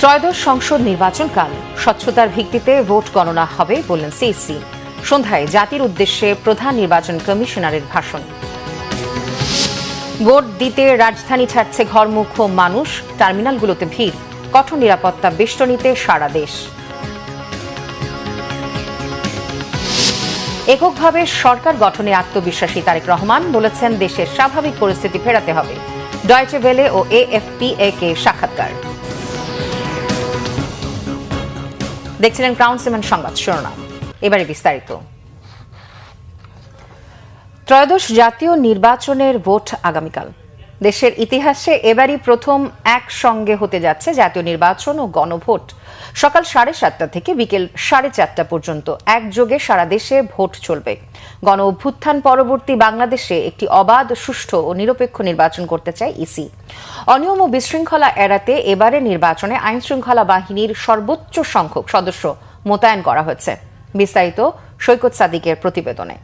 ত্রয়োদশ সংসদ নির্বাচনকাল স্বচ্ছতার ভিত্তিতে ভোট গণনা হবে বললেন সিইসি। সন্ধ্যায় জাতির উদ্দেশ্যে প্রধান নির্বাচন কমিশনারের ভাষণ। ভোট দিতে রাজধানী ছাড়ছে ঘরমুখ মানুষ, টার্মিনালগুলোতে ভিড়, কঠোর নিরাপত্তা বেষ্টনীতে সারা দেশ। এককভাবে সরকার গঠনে আত্মবিশ্বাসী তারেক রহমান বলেছেন, দেশের স্বাভাবিক পরিস্থিতি ফেরাতে হবে। ডয়েচে ভেলে ও এএফপি-কে সাক্ষাৎকার। দেখছিলেন ক্রাউন সিমেন্ট সংবাদ শিরোনাম, এবারে বিস্তারিত। ত্রয়োদশ জাতীয় নির্বাচনের ভোট আগামীকাল। দেশের ইতিহাসে এবারই প্রথম একসঙ্গে হতে যাচ্ছে জাতীয় নির্বাচন ও গণভোট। সকাল 7:30 থেকে বিকেল 4:30 পর্যন্ত একযোগে সারা দেশে ভোট চলবে। গণ অভ্যুত্থান পরবর্তী বাংলাদেশে একটি অবাধ, সুষ্ঠু ও নিরপেক্ষ নির্বাচন করতে চায় ইসি। অনিয়ম ও বিশৃঙ্খলা এড়াতে এবারে নির্বাচনে আইন শৃঙ্খলা বাহিনীর সর্বোচ্চ সংখ্যক সদস্য মোতায়েন করা হয়েছে। বিস্তারিত সৈকত সাদিকের প্রতিবেদনে।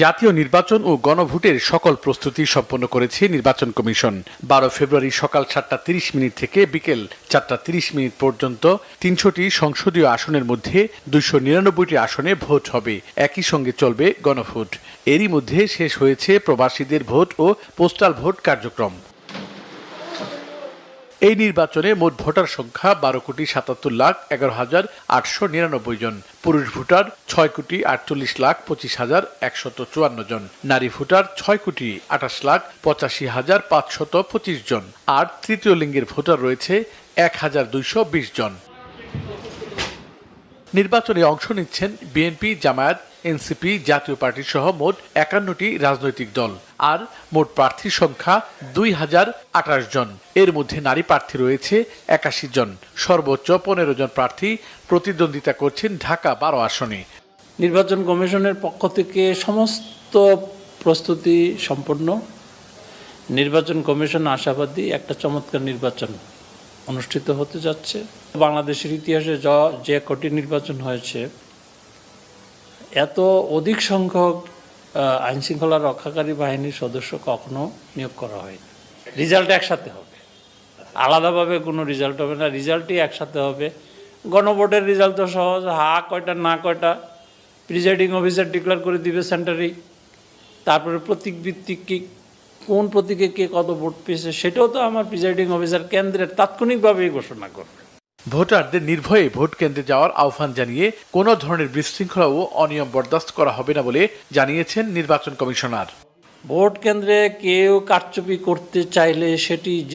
জাতীয় নির্বাচন ও গণভোটের সকল প্রস্তুতি সম্পন্ন করেছে নির্বাচন কমিশন। 12 ফেব্রুয়ারি সকাল 7:30 থেকে বিকেল 4:30 পর্যন্ত 300টি সংসদীয় আসনের মধ্যে 299টি আসনে ভোট হবে। একই সঙ্গে চলবে গণভোট। এরই মধ্যে শেষ হয়েছে প্রবাসীদের ভোট ও পোস্টাল ভোট কার্যক্রম। এই নির্বাচনে মোট ভোটার সংখ্যা 12,77,11,899 জন। পুরুষ ভোটার 6,48,25,154 জন। নারী ভোটার 6,28,85,525 জন। আর তৃতীয় লিঙ্গের ভোটার রয়েছে 1,220 জন। নির্বাচনে অংশ নিচ্ছেন বিএনপি, জামায়াত, এনসিপি, জাতীয় পার্টি সহ মোট 51টি রাজনৈতিক দল। আর মোট প্রার্থীর সংখ্যা 2,028 জন। এর মধ্যে নারী প্রার্থী রয়েছে 81 জন। সর্বোচ্চ 15 জন প্রার্থী প্রতিদ্বন্দ্বিতা করছেন ঢাকা 12 আসনে। নির্বাচন কমিশনের পক্ষ থেকে সমস্ত প্রস্তুতি সম্পন্ন। নির্বাচন কমিশন আশাবাদী একটা চমৎকার নির্বাচন অনুষ্ঠিত হতে যাচ্ছে। বাংলাদেশের ইতিহাসে যে কটি নির্বাচন হয়েছে, এত অধিক সংখ্যক আইন শৃঙ্খলা রক্ষাকারী বাহিনীর সদস্য কখনো নিয়োগ করা হয়নি। রেজাল্ট একসাথে হবে, আলাদাভাবে কোনো রেজাল্ট হবে না, রেজাল্টই একসাথে হবে। গণভোটের রেজাল্ট তো সহজ, কয়টা না কয়টা প্রিজাইডিং অফিসার ডিক্লেয়ার করে দিবে সেন্টারেই। তারপরে প্রতীক ভিত্তিক কোন প্রতীকে কে কত ভোট পেয়েছে সেটাও তো আমার প্রিজাইডিং অফিসার কেন্দ্রের তাৎক্ষণিকভাবেই ঘোষণা করবে। ভোটারদের নির্ভয়ে ভোট কেন্দ্রে যাওয়ার আহ্বান জানিয়ে কোনো ধরনের বিশৃঙ্খলা ও অনিয়ম বরদাস্ত করা হবে না বলে জানিয়েছেন নির্বাচন কমিশনার। ভোট কেন্দ্রে কেউ কারচুপি করতে চাইলে সেটি